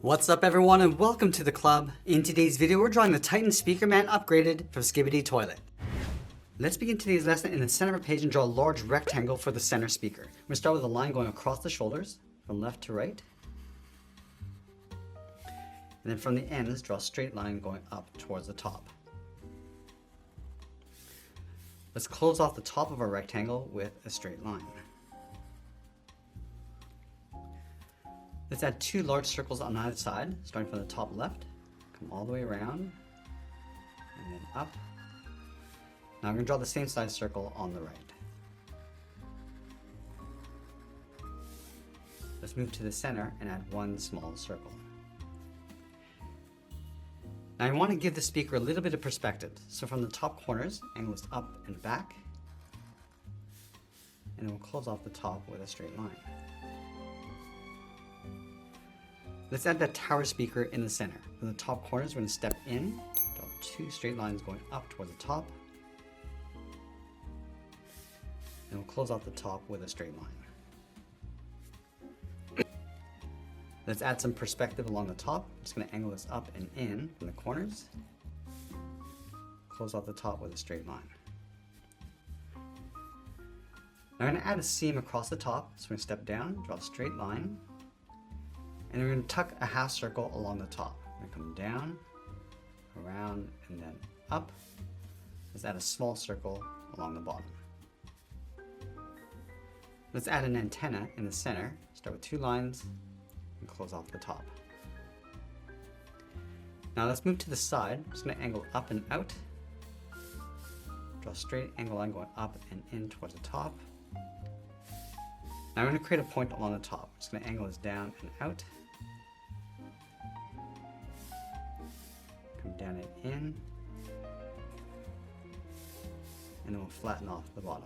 What's up everyone and welcome to the club. In today's video we're drawing the Titan Speakerman upgraded from Skibidi Toilet. Let's begin today's lesson in the center of a page and draw a large rectangle for the center speaker. We're going to start with a line going across the shoulders from left to right. And then from the ends draw a straight line going up towards the top. Let's close off the top of our rectangle with a straight line. Let's add two large circles on either side, starting from the top left, come all the way around, and then up. Now I'm going to draw the same size circle on the right. Let's move to the center and add one small circle. Now I want to give the speaker a little bit of perspective, so from the top corners, angle this up and back, and then we'll close off the top with a straight line. Let's add that tower speaker in the center. From the top corners, we're going to step in, draw two straight lines going up toward the top, and we'll close off the top with a straight line. Let's add some perspective along the top. I'm just going to angle this up and in from the corners, close off the top with a straight line. Now I'm going to add a seam across the top, so we're going to step down, draw a straight line, and we're going to tuck a half circle along the top. We're going to come down, around, and then up. Let's add a small circle along the bottom. Let's add an antenna in the center. Start with two lines and close off the top. Now let's move to the side. I'm just going to angle up and out. Draw a straight angle line going up and in towards the top. Now I'm going to create a point along the top. I'm just going to angle this down and out. Come down and in. And then we'll flatten off the bottom.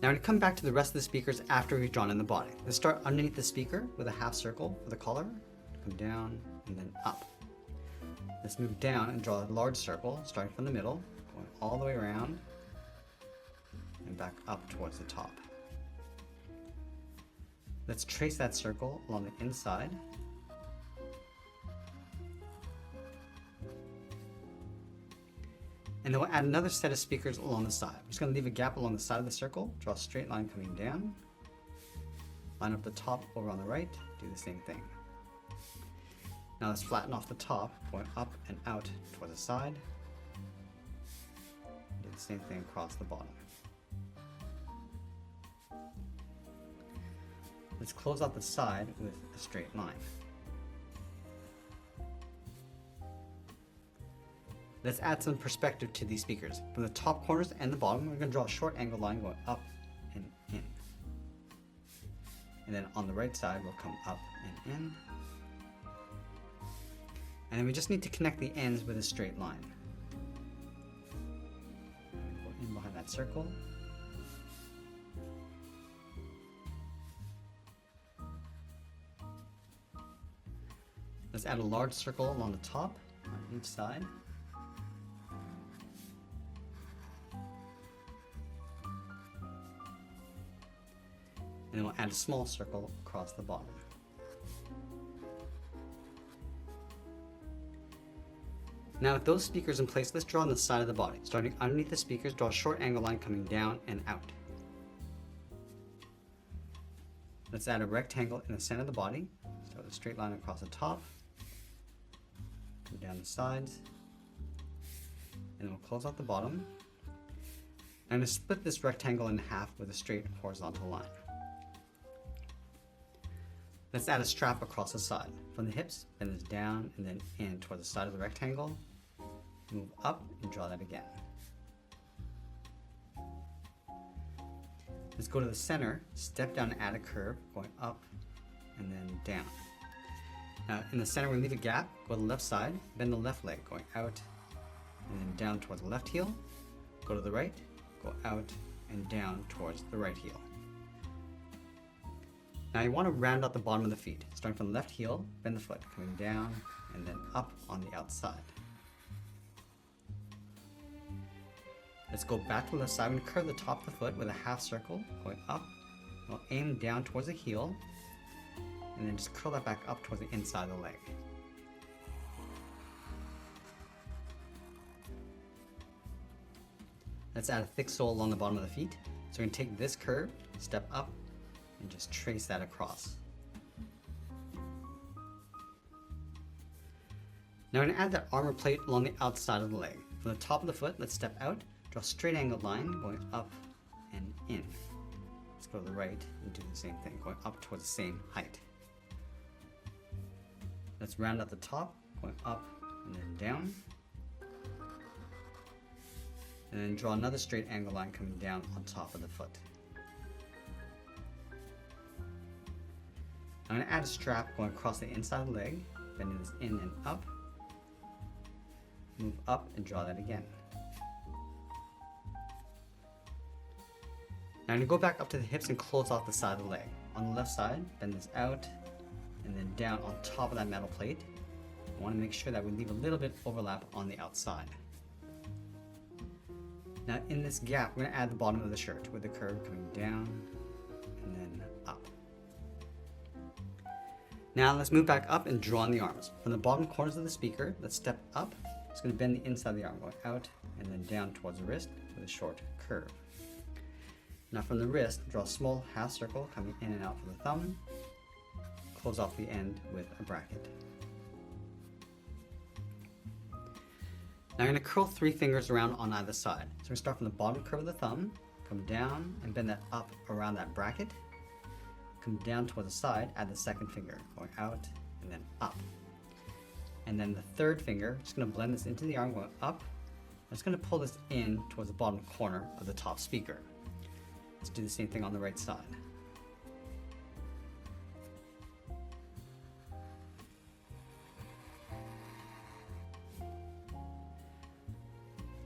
Now I'm going to come back to the rest of the speakers after we've drawn in the body. Let's start underneath the speaker with a half circle for the collar. Come down and then up. Let's move down and draw a large circle starting from the middle, going all the way around and back up towards the top. Let's trace that circle along the inside. And then we'll add another set of speakers along the side. I'm just going to leave a gap along the side of the circle, draw a straight line coming down, line up the top over on the right, do the same thing. Now let's flatten off the top, going up and out towards the side. Do the same thing across the bottom. Let's close out the side with a straight line. Let's add some perspective to these speakers. From the top corners and the bottom, we're going to draw a short angle line going up and in. And then on the right side, we'll come up and in. And then we just need to connect the ends with a straight line. Go in behind that circle. Let's add a large circle along the top on each side. And then we'll add a small circle across the bottom. Now with those speakers in place, let's draw on the side of the body. Starting underneath the speakers, draw a short angle line coming down and out. Let's add a rectangle in the center of the body. Start with a straight line across the top, come down the sides, and then we'll close out the bottom. I'm going to split this rectangle in half with a straight horizontal line. Let's add a strap across the side. From the hips, bend this down and then in towards the side of the rectangle. Move up and draw that again. Let's go to the center, step down and add a curve, going up and then down. Now in the center we leave a gap, go to the left side, bend the left leg, going out and then down towards the left heel. Go to the right, go out and down towards the right heel. Now you want to round out the bottom of the feet. Starting from the left heel, bend the foot, coming down and then up on the outside. Let's go back to the left side. I'm going to curve the top of the foot with a half circle, going up. We'll aim down towards the heel, then just curl that back up towards the inside of the leg. Let's add a thick sole along the bottom of the feet. So we're going to take this curve, step up, and just trace that across. Now we're going to add that armor plate along the outside of the leg. From the top of the foot, let's step out, draw a straight angled line going up and in. Let's go to the right and do the same thing, going up towards the same height. Let's round out the top, going up and then down. And then draw another straight angle line coming down on top of the foot. I'm going to add a strap going across the inside of the leg, bending this in and up. Move up and draw that again. Now I'm going to go back up to the hips and close off the side of the leg. On the left side, bend this out and then down on top of that metal plate. I want to make sure that we leave a little bit overlap on the outside. Now in this gap, we're going to add the bottom of the shirt with the curve coming down and then up. Now let's move back up and draw on the arms. From the bottom corners of the speaker, let's step up. It's going to bend the inside of the arm, going out and then down towards the wrist with a short curve. Now from the wrist, draw a small half circle coming in and out from the thumb. Close off the end with a bracket. Now I'm going to curl 3 fingers around on either side. So we're going to start from the bottom curve of the thumb, come down and bend that up around that bracket. Come down toward the side, add the second finger, going out and then up. And then the third finger, just going to blend this into the arm, going up. I'm just going to pull this in towards the bottom corner of the top speaker. Let's do the same thing on the right side.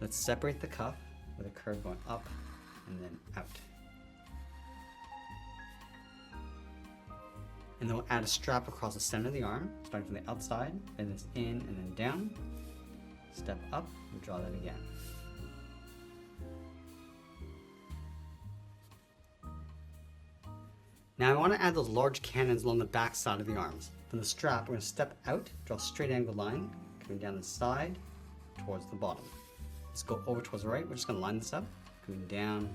Let's separate the cuff with a curve going up and then out. And then we'll add a strap across the center of the arm, starting from the outside, bend this in and then down, step up and draw that again. Now I want to add those large cannons along the back side of the arms. From the strap, we're going to step out, draw a straight angled line, coming down the side towards the bottom. Let's go over towards the right. We're just going to line this up, coming down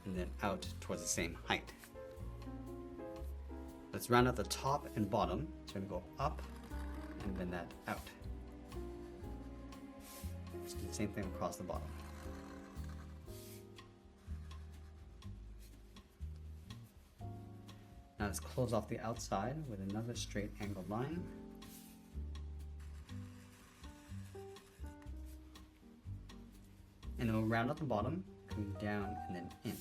and then out towards the same height. Let's round out the top and bottom. So we're going to go up and bend that out. Let's do the same thing across the bottom. Now let's close off the outside with another straight angled line. And then we'll round out the bottom, coming down and then in.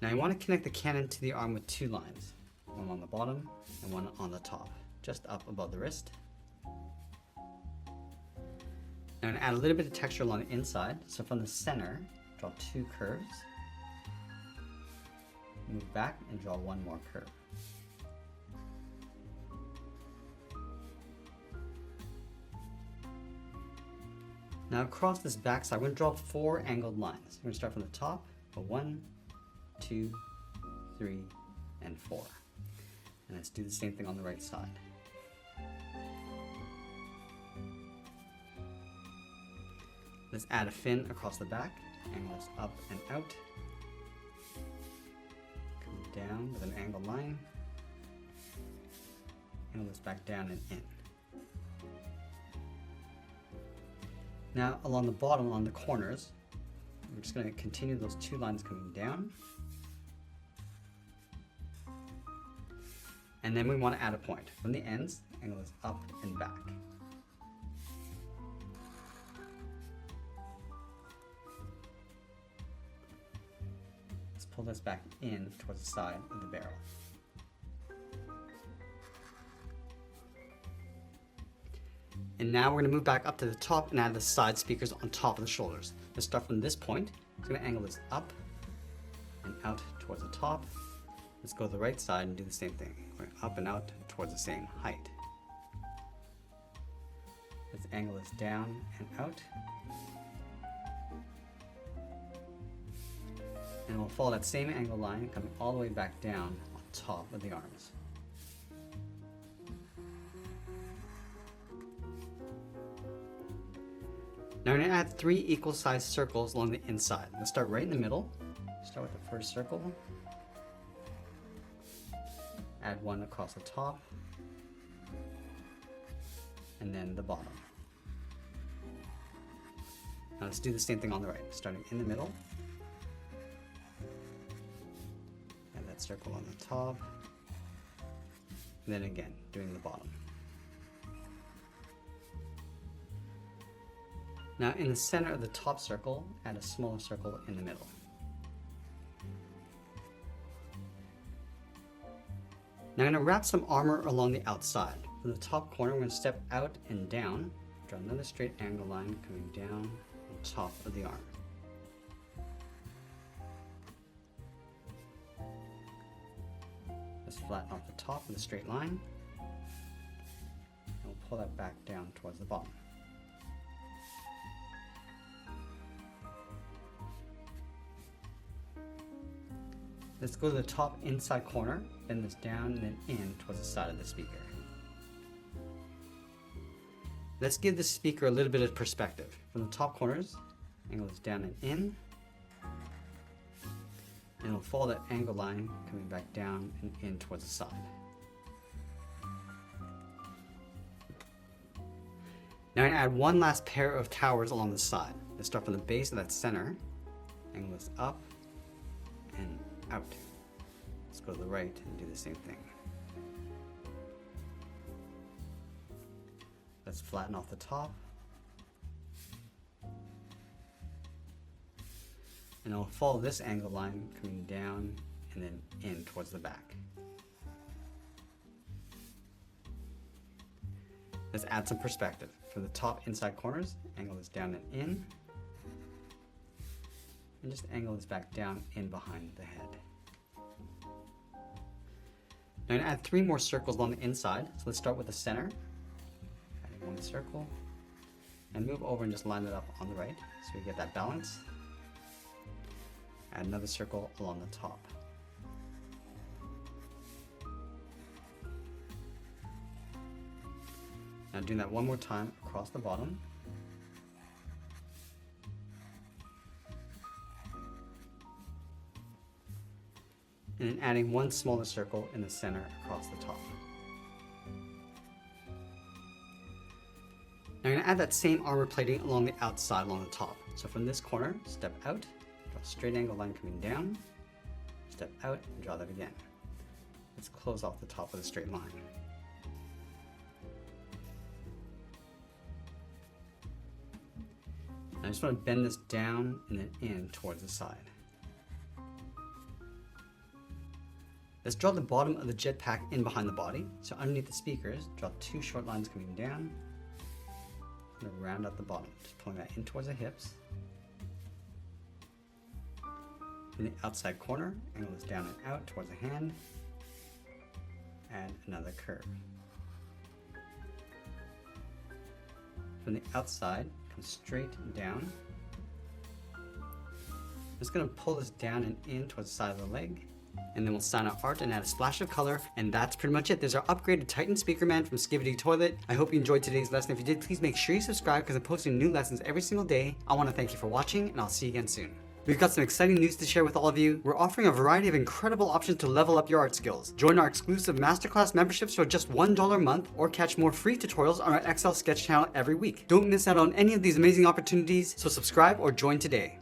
Now you want to connect the cannon to the arm with 2 lines, one on the bottom and one on the top, just up above the wrist. Now I'm going to add a little bit of texture along the inside, so from the center, draw 2 curves, move back and draw 1 more curve. Now across this back side, we're going to draw 4 angled lines. We're going to start from the top, for 1, 2, 3, and 4. And let's do the same thing on the right side. Let's add a fin across the back, angle this up and out. Come down with an angled line. Angle this back down and in. Now along the bottom, along the corners, we're just going to continue those 2 lines coming down. And then we want to add a point. From the ends, angle this up and back. Let's pull this back in towards the side of the barrel. And now we're going to move back up to the top and add the side speakers on top of the shoulders. Let's start from this point. I'm going to angle this up and out towards the top. Let's go to the right side and do the same thing. Going up and out towards the same height. Let's angle this down and out. And we'll follow that same angle line coming all the way back down on top of the arms. Now we're going to add 3 equal sized circles along the inside. Let's start right in the middle. Start with the first circle. Add 1 across the top. And then the bottom. Now let's do the same thing on the right, starting in the middle. Add that circle on the top. And then again, doing the bottom. Now in the center of the top circle, add a smaller circle in the middle. Now I'm going to wrap some armor along the outside. From the top corner, we're going to step out and down, draw another straight angle line coming down on top of the arm. Just flatten off the top with a straight line, and we'll pull that back down towards the bottom. Let's go to the top inside corner, bend this down and then in towards the side of the speaker. Let's give the speaker a little bit of perspective. From the top corners, angle is down and in. And we'll follow that angle line coming back down and in towards the side. Now I'm going to add 1 last pair of towers along the side. Let's start from the base of that center, angle this up and out. Let's go to the right and do the same thing. Let's flatten off the top. And I'll follow this angle line coming down and then in towards the back. Let's add some perspective. For the top inside corners, angle this down and in. And just angle this back down in behind the head. Now I'm going to add 3 more circles along the inside. So let's start with the center. Adding 1 circle. And move over and just line it up on the right so we get that balance. Add another circle along the top. Now doing that 1 more time across the bottom. And then adding 1 smaller circle in the center across the top. Now I'm going to add that same armor plating along the outside, along the top. So from this corner, step out, draw a straight angle line coming down, step out, and draw that again. Let's close off the top with a straight line. I just want to bend this down and then in towards the side. Let's draw the bottom of the jetpack in behind the body. So underneath the speakers, draw 2 short lines coming down and round out the bottom, just pulling that in towards the hips. In the outside corner, angle this down and out towards the hand. Add another curve. From the outside, come straight down. I'm just going to pull this down and in towards the side of the leg. And then we'll sign our art and add a splash of color. And that's pretty much it. There's our upgraded Titan Speakerman from Skibidi Toilet. I hope you enjoyed today's lesson. If you did, please make sure you subscribe because I'm posting new lessons every single day. I want to thank you for watching and I'll see you again soon. We've got some exciting news to share with all of you. We're offering a variety of incredible options to level up your art skills. Join our exclusive masterclass memberships for just $1 a month or catch more free tutorials on our Excel sketch channel every week. Don't miss out on any of these amazing opportunities, so subscribe or join today.